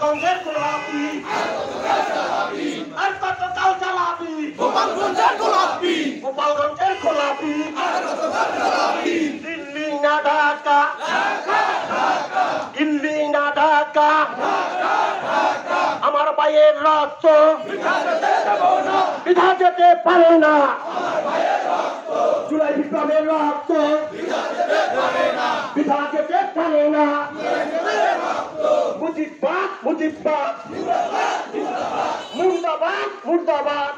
গোপালগঞ্জের গোলাপি আর কতকাল চালাবি গোপালগঞ্জের গোলাপি দিল্লি না ঢাকা আমার ভাইয়ের রক্ত বৃথা যেতে পারে না জুলাই বিপ্লবের রক্ত বৃথা যেতে পারে না মুজিববাদ মুর্দাবাদ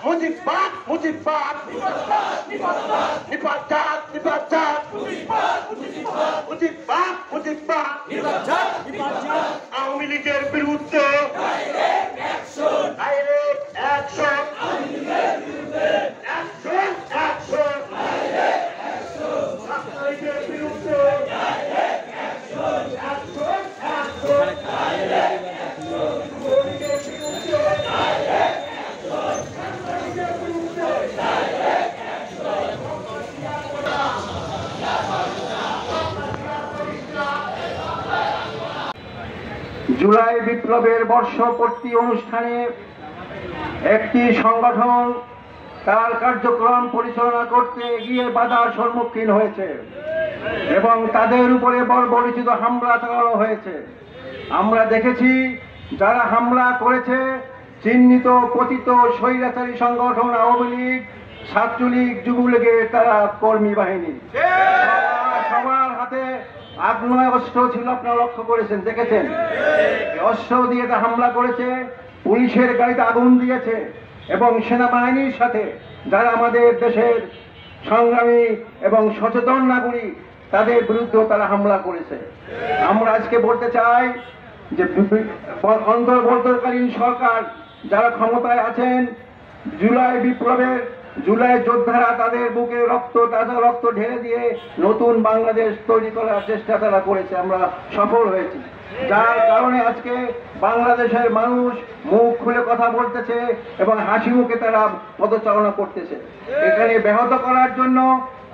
মুজিববাদ নিপাত মুজিববাদ আওয়ামী লীগের বিরুদ্ধে ডাইরেক্ট অ্যাকশন ছাত্রলীগের বিরুদ্ধে জুলাই বিপ্লবের বর্ষপূর্তি অনুষ্ঠানে একটি সংগঠন তার কার্যক্রম পরিচালনা করতে গিয়ে বাধার সম্মুখীন হয়েছে এবং তাদের উপরে বর্বরোচিত হামলা চালানো হয়েছে। আমরা দেখেছি যারা হামলা করেছে চিহ্নিত পতিত স্বৈরাচারী সংগঠন আওয়ামী লীগ, ছাত্রলীগ, যুবলীগের তারা কর্মী বাহিনী। সবার হাতে আগ্নেয় অস্ত্র ছিল, আপনারা লক্ষ্য করেছেন, দেখেছেন। অস্ত্র দিয়ে তা হামলা করেছে, পুলিশের গাড়িতে আগুন দিয়েছে এবং সেনাবাহিনীর সাথে যারা আমাদের দেশের সংগ্রামী এবং সচেতন নাগরিক তাদের বিরুদ্ধেও তারা হামলা করেছে। আমরা আজকে বলতে চাই যে অন্তর্বর্তীকালীন সরকার যারা ক্ষমতায় আছেন, জুলাই বিপ্লবের জুলাই যোদ্ধারা তাদের বুকে তাজা রক্ত ঢেলে দিয়ে নতুন বাংলাদেশ তৈরি করার চেষ্টা তারা করেছে, আমরা সফল হয়েছি। যার কারণে আজকে বাংলাদেশের মানুষ মুখ খুলে কথা বলতেছে এবং হাসি মুখে তারা পদচারণা করতেছে। এখানে ব্যাহত করার জন্য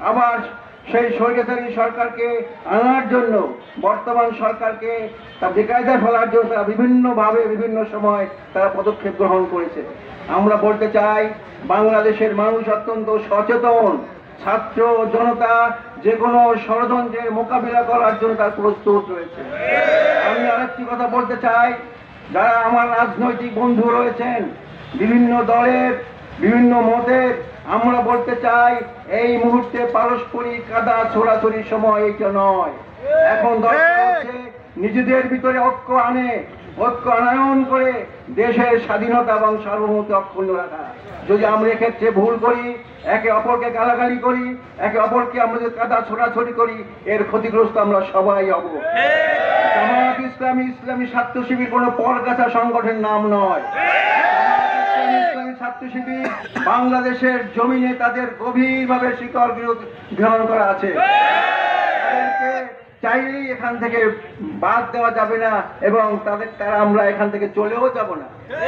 আবার সেই স্বৈরাচারী সরকারকে আনার জন্য বর্তমান সরকারকে তা বেকায়দায় ফেলার জন্য তারা বিভিন্নভাবে বিভিন্ন সময় তারা পদক্ষেপ গ্রহণ করেছে। আমরা বলতে চাই বাংলাদেশের মানুষ অত্যন্ত সচেতন, ছাত্র জনতা যে কোনো ষড়যন্ত্রের মোকাবিলা করার জন্য তার প্রস্তুত রয়েছে। আমি আরেকটি কথা বলতে চাই, যারা আমার রাজনৈতিক বন্ধু রয়েছেন বিভিন্ন দলের বিভিন্ন মতের, আমরা বলতে চাই এই মুহূর্তে পারস্পরিক কাদা ছোড়াছড়ির সময় এইটা নয়। এখন দরকার হচ্ছে নিজেদের ভিতরে ঐক্য আনয়ন করে দেশের স্বাধীনতা এবং সার্বভৌমত্ব অক্ষুণ্ণ রাখা। যদি আমরা এক্ষেত্রে ভুল করি, একে অপরকে গালাগালি করি, একে অপরকে আমরা যদি কাদা ছোড়াছড়ি করি, এর ক্ষতিগ্রস্ত আমরা সবাই হব। জামায়াত ইসলামী ছাত্র শিবির কোনো পরগাছা সংগঠনের নাম নয়। ইসলামী ছাত্র শিবির বাংলাদেশের জমিনে তাদের গভীরভাবে শিকড় গ্রহণ করা আছে। চাইলেই এখান থেকে বাদ দেওয়া যাবে না এবং আমরা এখান থেকে চলেও যাব না।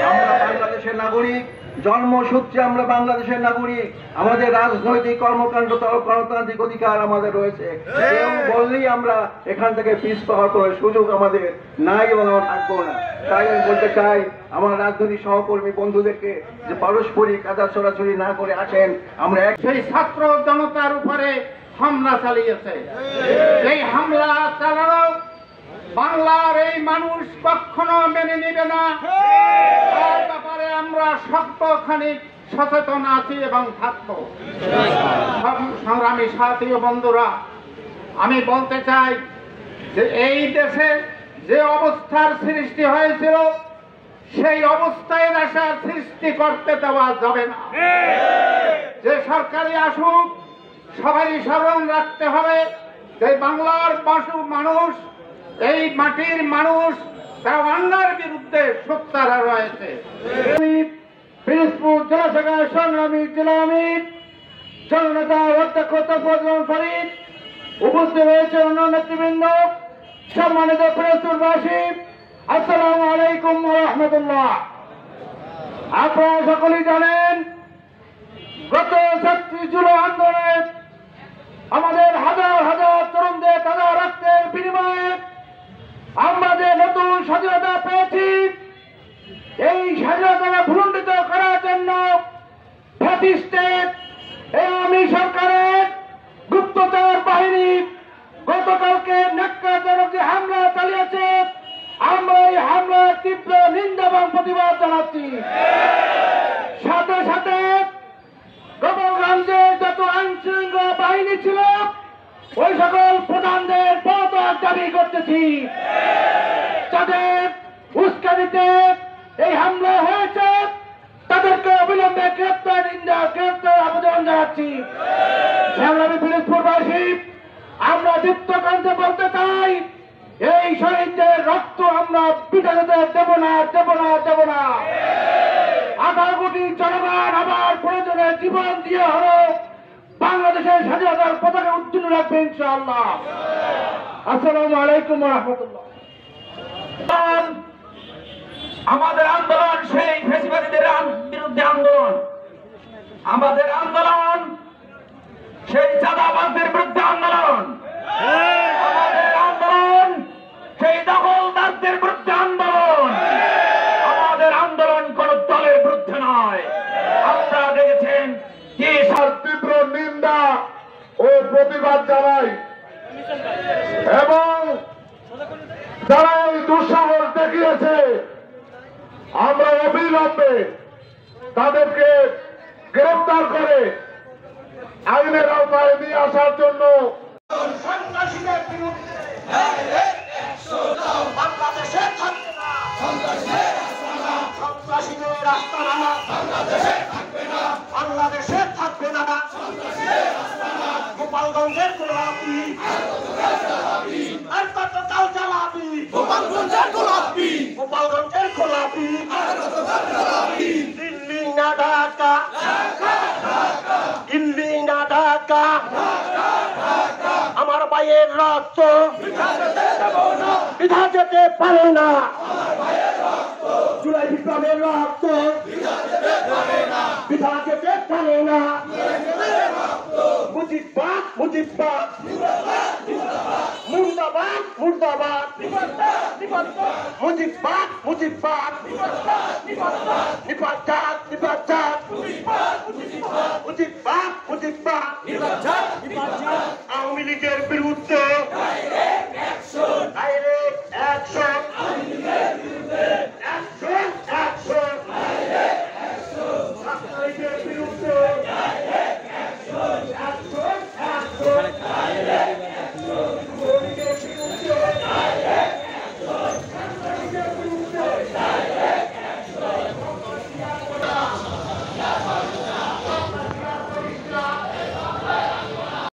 আমরা বাংলাদেশের নাগরিক, জন্মসূত্রে আমরা বাংলাদেশের নাগরিক, আমাদের রাজনৈতিক কর্মকাণ্ড গণতান্ত্রিক অধিকার আমাদের রয়েছে। কেউ বললেই আমরা এখান থেকে পিছপা করার সুযোগ আমাদের নাই এবং আমরা থাকবো না। তাই আমি বলতে চাই আমার রাজনৈতিক সহকর্মী বন্ধুদেরকে যে পারস্পরিক কাদা ছোড়াছড়ি না করে আসেন, আমরা সেই ছাত্র জনতার উপরে হামলা চালিয়েছে। এই হামলা চালানো বাংলার এই মানুষ কখনো মেনে নিবে না। তার ব্যাপারে আমরা শক্তখানি সচেতন আছি এবং থাকব। সংগ্রামী সাথী ও বন্ধুরা, আমি বলতে চাই যে এই দেশে যে অবস্থার সৃষ্টি হয়েছিল সেই অবস্থায় দেশের সৃষ্টি করতে দেওয়া যাবে না। যে সরকারি আসুক সবারই স্মরণ রাখতে হবে যে বাংলার মানুষ, এই মাটির মানুষ, তার অন্যায়ের বিরুদ্ধে সোচ্চার রয়েছে। পিরোজপুর জেলা শাখার সংগ্রামী জেলা আমির জননেতা অধ্যক্ষ তফাজ্জল ফরিদ, উপস্থিত রয়েছে অন্য নেতৃবৃন্দ, সম্মানিত পিরোজপুরবাসী, আসসালামু আলাইকুম ওয়া রাহমাতুল্লাহ। আপনারা সকলেই জানেন গত ৩৬ জুলাই আন্দোলনে আমাদের হাজার হাজার তরুণদের তাজা রক্তের বিনিময়ে আমরা যে নতুন স্বাধীনতা পেয়েছি, এই স্বাধীনতা ভুলণ্ডিত করার জন্য ফ্যাসিস্টের এই আওয়ামী সরকারের গুপ্তচর বাহিনী গতকালকে ন্যাক্কারজনক যে হামলা চালিয়েছে, আমরা এই হামলার তীব্র নিন্দা এবং প্রতিবাদ জানাচ্ছি। সাথে সাথে গোপালগঞ্জে যত আইনশৃঙ্খলা বাহিনী ছিল ওই সকল প্রধানদের পদত্যাগ দাবি করতেছি। যাদের উস্কানিতে এই হামলা হয়েছে তাদেরকে অবিলম্বে গ্রেপ্তার আবেদন জানাচ্ছি। সংগ্রামী পিরোজপুরবাসী, আমরা দীপ্ত কণ্ঠে বলতে চাই, এই শহীদদের রক্ত আমরা পিতাদের দেব না, দেব না, দেব না। 18 কোটি জনগণ আবার প্রয়োজনে জীবন দিয়ে হলো বাংলাদেশের স্বাধীনতার পতাকা উত্তোলন রাখবে ইনশাআল্লাহ। আসসালামু আলাইকুম ওয়া রাহমাতুল্লাহ। আমাদের আন্দোলন সেই ফ্যাসিবাদীদের বিরুদ্ধে আন্দোলন, আমাদের আন্দোলন সেই চাঁদাবাজদের বিরুদ্ধে আন্দোলন, আমাদের আন্দোলন সেই দখলদারদের বিরুদ্ধে আন্দোলন, আমাদের আন্দোলন কোন দলের বিরুদ্ধে নয়। আপনারা দেখেছেন কি তীব্র নিন্দা ও প্রতিবাদ জানাই এবং যারা এই দুঃসাহস দেখিয়েছে আমরা অবিলম্বে তাদেরকে গ্রেফতার করে আইনের আওতায় নিয়ে আসার জন্য সন্ত্রাসীদের বিরুদ্ধে বাংলাদেশে থাকবে না, সন্ত্রাসীদের আস্তানা বাংলাদেশে থাকবে না। গোপালগঞ্জের গোলাপি আর কতকাল জ্বালাবি, গোপালগঞ্জের গোলাপি দিল্লি না ঢাকা, দিল্লি না ঢাকা, আমার ভাইয়ের রক্ত বৃথা যেতে পারে না, জুলাই বিপ্লবের রক্ত বৃথা যেতে পারে না। মুজিবাদ মুজিবাদ, মুর্দাবাদ মুর্দাবাদ, মুজিবাদ মুজিবাদ, নিপাত নিপাত, মুজিবাদ মুজিবাদ, আওয়ামী লীগের বিরুদ্ধে